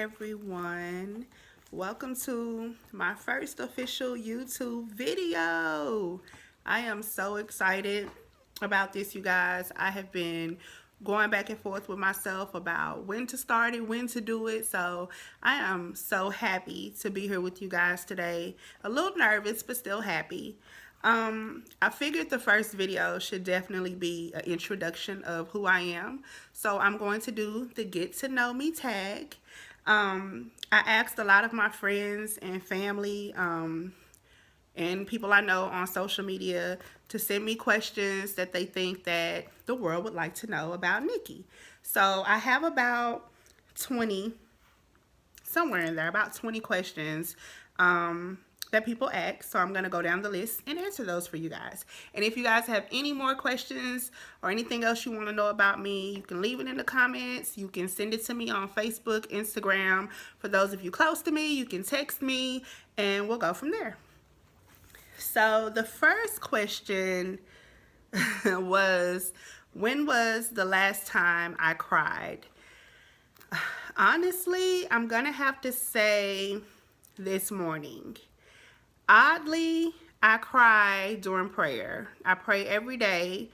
everyone. Welcome to my first official YouTube video. I am so excited about this, you guys. I have been going back and forth with myself about when to start it, when to do it. So I am so happy to be here with you guys today. A little nervous, but still happy. I figured the first video should definitely be an introduction of who I am. So I'm going to do the get to know me tag. I asked a lot of my friends and family and people I know on social media to send me questions that they think that the world would like to know about Nikki. So I have about 20, somewhere in there, about 20 questions that people ask. So I'm going to go down the list and answer those for you guys. And if you guys have any more questions or anything else you want to know about me, you can leave it in the comments. You can send it to me on Facebook, Instagram. For those of you close to me, you can text me and we'll go from there. So the first question was, when was the last time I cried? Honestly, I'm gonna have to say this morning. Oddly, I cry during prayer. I pray every day,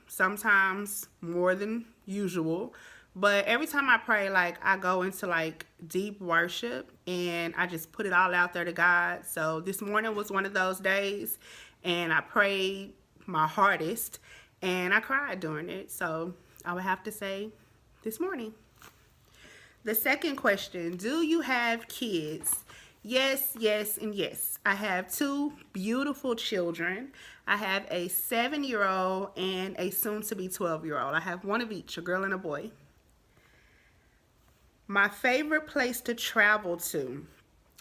sometimes more than usual. But every time I pray, like, I go into like deep worship and I just put it all out there to God. So this morning was one of those days and I prayed my hardest and I cried during it. So I would have to say this morning. The second question, do you have kids? Yes, yes, and yes. I have two beautiful children. I have a 7-year-old and a soon-to-be 12-year-old. I have one of each, a girl and a boy. My favorite place to travel to.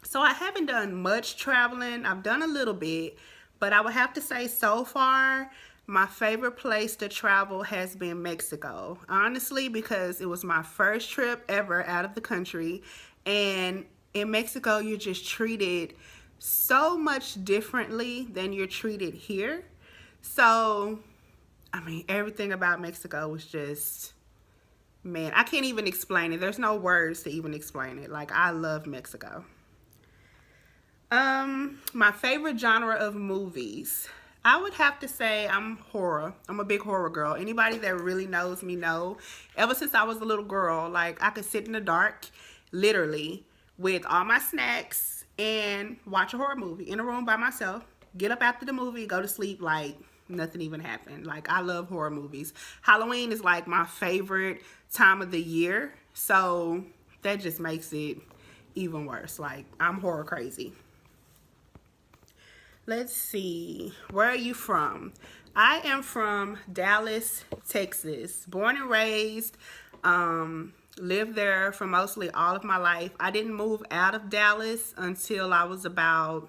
So I haven't done much traveling. I've done a little bit, but I would have to say so far, my favorite place to travel has been Mexico. Honestly, because it was my first trip ever out of the country. And in Mexico, you're just treated so much differently than you're treated here. So, I mean, everything about Mexico was just, man, I can't even explain it. There's no words to even explain it. Like, I love Mexico. My favorite genre of movies. I would have to say I'm horror. I'm a big horror girl. Anybody that really knows me know. Ever since I was a little girl, like, I could sit in the dark, literally, with all my snacks and watch a horror movie in a room by myself. Get up after the movie, go to sleep like nothing even happened. Like, I love horror movies. Halloween is like my favorite time of the year. So that just makes it even worse. Like, I'm horror crazy. Let's see. Where are you from? I am from Dallas, Texas. Born and raised. Lived there for mostly all of my life. I didn't move out of Dallas until I was about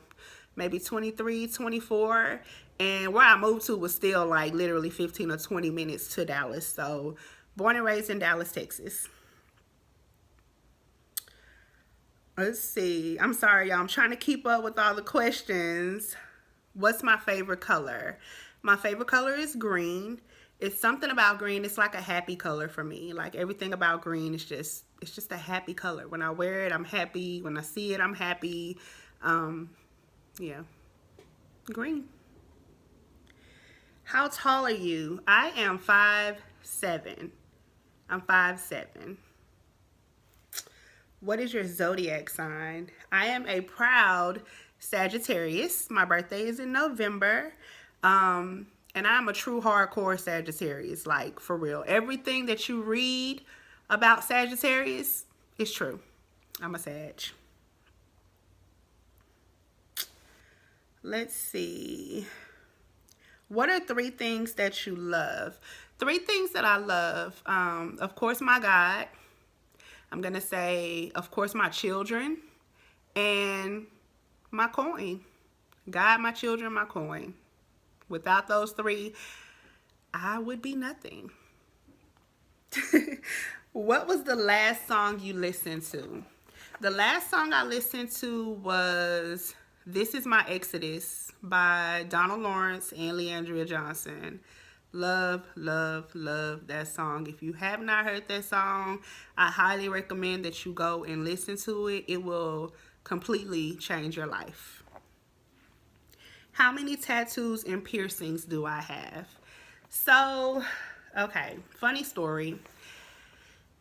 maybe 23, 24. And where I moved to was still like literally 15 or 20 minutes to Dallas. So born and raised in Dallas, Texas. Let's see. I'm sorry, y'all. I'm trying to keep up with all the questions. What's my favorite color? My favorite color is green. It's something about green. It's like a happy color for me. Like, everything about green is just, it's just a happy color. When I wear it, I'm happy. When I see it, I'm happy. Yeah. Green. How tall are you? I am 5'7". I'm 5'7". What is your zodiac sign? I am a proud Sagittarius. My birthday is in November. And I'm a true hardcore Sagittarius, like, for real. Everything that you read about Sagittarius is true. I'm a Sag. Let's see. What are 3 things that you love? 3 things that I love. Of course, my God. I'm going to say, of course, my children and my coin. God, my children, my coin. Without those 3, I would be nothing. What was the last song you listened to? The last song I listened to was This Is My Exodus by Donald Lawrence and Leandria Johnson. Love, love, love that song. If you have not heard that song, I highly recommend that you go and listen to it. It will completely change your life. How many tattoos and piercings do I have? So, okay, funny story.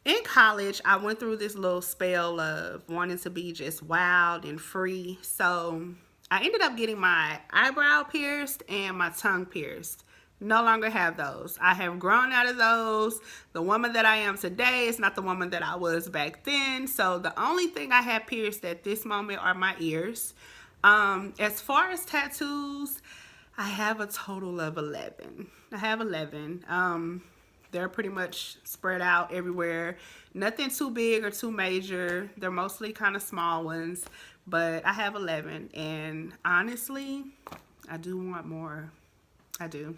In college, I went through this little spell of wanting to be just wild and free. So I ended up getting my eyebrow pierced and my tongue pierced. No longer have those. I have grown out of those. The woman that I am today is not the woman that I was back then. So the only thing I have pierced at this moment are my ears. As far as tattoos, I have a total of 11. I have 11. They're pretty much spread out everywhere. Nothing too big or too major. They're mostly kind of small ones, but I have 11. And honestly, I do want more. I do.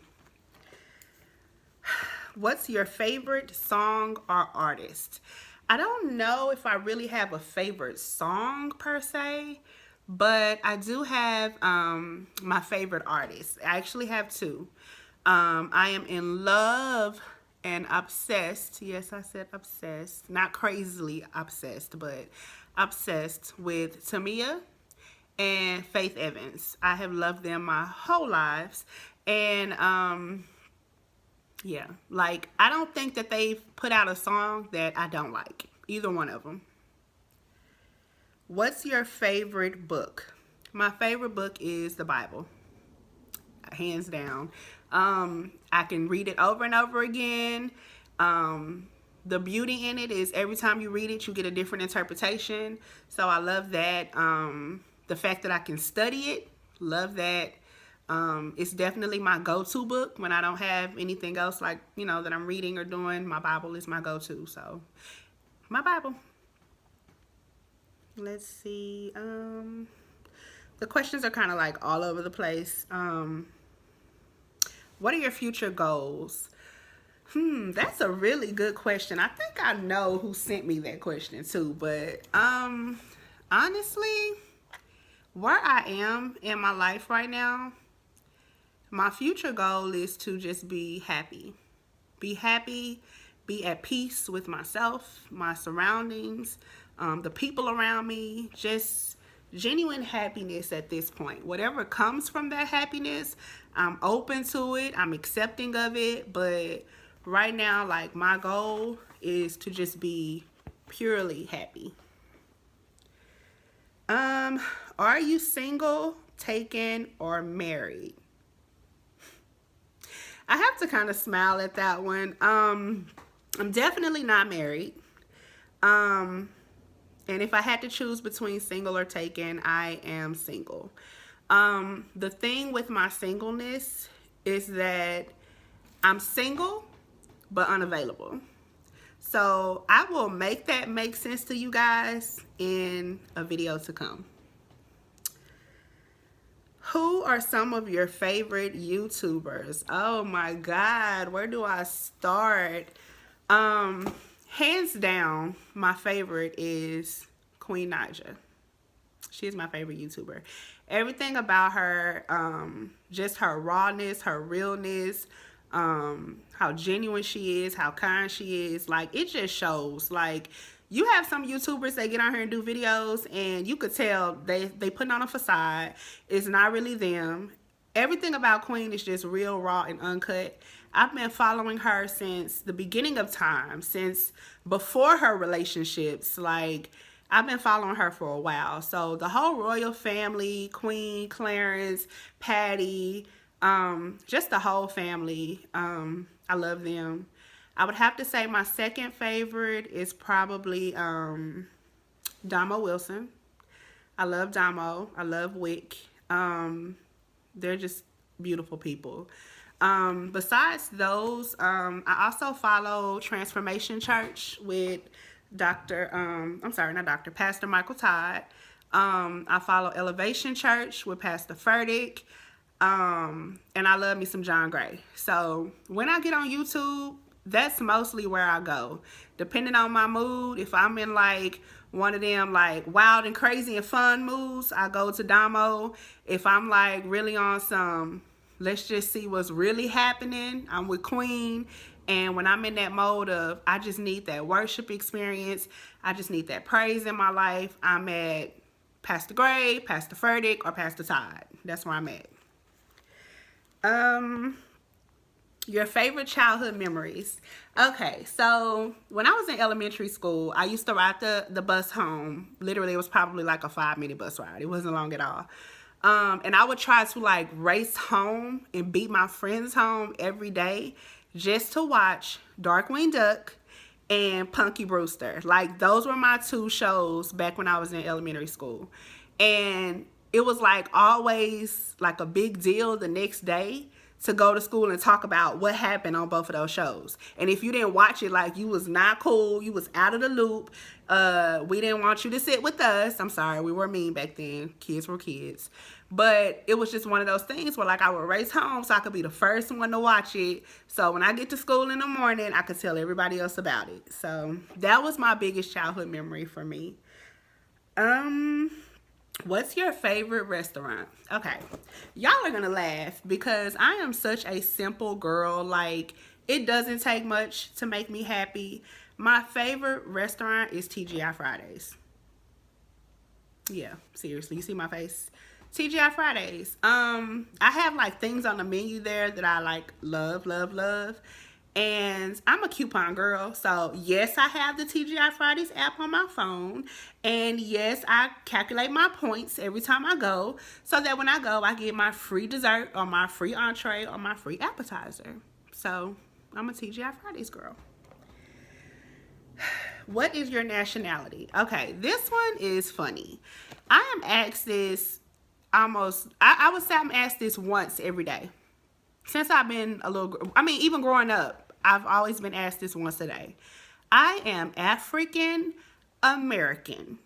What's your favorite song or artist? I don't know if I really have a favorite song per se, but I do have my favorite artist. I actually have two. I am in love and obsessed. Yes, I said obsessed. Not crazily obsessed, but obsessed with Tamia and Faith Evans. I have loved them my whole lives. And yeah, like I don't think that they've put out a song that I don't like. Either one of them. What's your favorite book? My favorite book is the Bible. Hands down. I can read it over and over again. The beauty in it is every time you read it, you get a different interpretation. So I love that. The fact that I can study it, love that. It's definitely my go-to book when I don't have anything else like, you know, that I'm reading or doing. My Bible is my go-to. So my Bible. Let's see. The questions are kind of like all over the place. What are your future goals? That's a really good question. I think I know who sent me that question too, but honestly, where I am in my life right now, my future goal is to just be happy. Be happy, be at peace with myself, my surroundings, the people around me, just genuine happiness at this point. Whatever comes from that happiness, I'm open to it, I'm accepting of it, but right now, like, my goal is to just be purely happy. Are you single, taken, or married? I have to kind of smile at that one. I'm definitely not married. And if I had to choose between single or taken, I am single. The thing with my singleness is that I'm single, but unavailable. So I will make that make sense to you guys in a video to come. Who are some of your favorite YouTubers? Oh my God, where do I start? Hands down, my favorite is Queen Naija. She's my favorite YouTuber. Everything about her, just her rawness, her realness, how genuine she is, how kind she is, like, it just shows. Like, you have some YouTubers that get on here and do videos and you could tell they putting on a facade. It's not really them. Everything about Queen is just real, raw, and uncut. I've been following her since the beginning of time, since before her relationships. Like, I've been following her for a while. So the whole royal family, Queen, Clarence, Patty, just the whole family, I love them. I would have to say my second favorite is probably Damo Wilson. I love Damo. I love Wick. They're just beautiful people. Besides those, I also follow Transformation Church with Pastor Michael Todd. I follow Elevation Church with Pastor Furtick. And I love me some John Gray. So when I get on YouTube, that's mostly where I go. Depending on my mood, if I'm in like one of them like wild and crazy and fun moods, I go to Damo. If I'm like really on some let's just see what's really happening. I'm with Queen. And when I'm in that mode of, I just need that worship experience, I just need that praise in my life, I'm at Pastor Gray, Pastor Furtick, or Pastor Todd. That's where I'm at. Your favorite childhood memories. Okay, so when I was in elementary school, I used to ride the bus home. Literally, it was probably like a 5-minute bus ride. It wasn't long at all. And I would try to like race home and beat my friends home every day just to watch Darkwing Duck and Punky Brewster. Like, those were my 2 shows back when I was in elementary school. And it was like always like a big deal the next day to go to school and talk about what happened on both of those shows. And if you didn't watch it, like, you was not cool, you was out of the loop. We didn't want you to sit with us. I'm sorry, we were mean back then. Kids were kids. But it was just one of those things where, like, I would race home so I could be the first one to watch it. So when I get to school in the morning, I could tell everybody else about it. So that was my biggest childhood memory for me. What's your favorite restaurant? Okay, y'all are gonna laugh because I am such a simple girl. Like, it doesn't take much to make me happy. My favorite restaurant is TGI Fridays. Yeah, seriously, you see my face? TGI Fridays. I have like things on the menu there that I like love. And I'm a coupon girl, so yes, I have the TGI Fridays app on my phone, and yes, I calculate my points every time I go, so that when I go, I get my free dessert or my free entree or my free appetizer. So I'm a TGI Fridays girl. What is your nationality? Okay, this one is funny. I am asked this almost, I would say I'm asked this once every day. Since I've been a little, even growing up, I've always been asked this once a day. I am African American.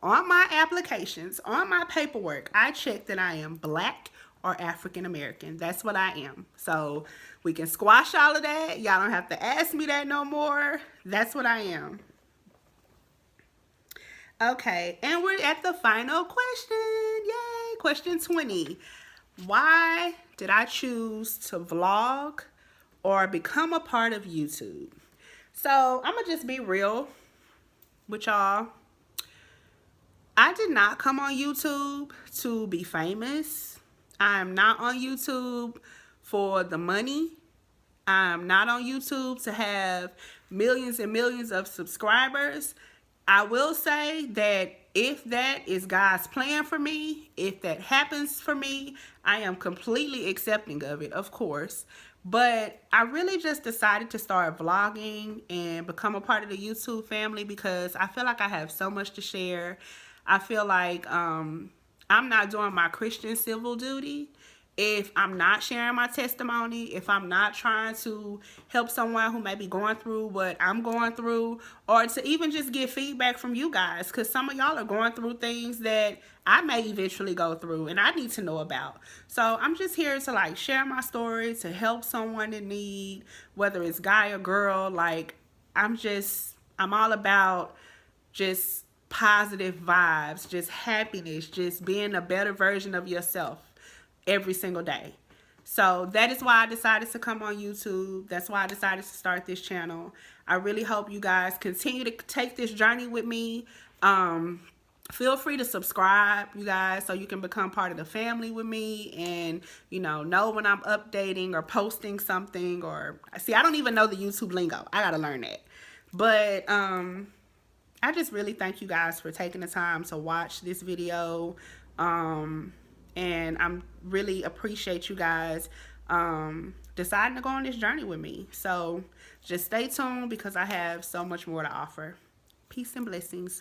On my applications, on my paperwork, I check that I am Black or African American. That's what I am. So we can squash all of that. Y'all don't have to ask me that no more. That's what I am. Okay, and we're at the final question. Yay, question 20. Why did I choose to vlog or become a part of YouTube? So I'm gonna just be real with y'all. I did not come on YouTube to be famous. I am not on YouTube for the money. I'm not on YouTube to have millions and millions of subscribers. I will say that if that is God's plan for me, if that happens for me, I am completely accepting of it, of course. But I really just decided to start vlogging and become a part of the YouTube family because I feel like I have so much to share. I feel like I'm not doing my Christian civil duty if I'm not sharing my testimony, if I'm not trying to help someone who may be going through what I'm going through, or to even just get feedback from you guys, because some of y'all are going through things that I may eventually go through and I need to know about. So I'm just here to like share my story, to help someone in need, whether it's guy or girl. Like, I'm all about just positive vibes, just happiness, just being a better version of yourself every single day. So that is why I decided to come on YouTube. That's why I decided to start this channel. I really hope you guys continue to take this journey with me. Feel free to subscribe, you guys, so you can become part of the family with me and, know when I'm updating or posting something. Or see, I don't even know the YouTube lingo. I gotta learn that. But I just really thank you guys for taking the time to watch this video. And I'm really appreciate you guys deciding to go on this journey with me. So just stay tuned because I have so much more to offer. Peace and blessings.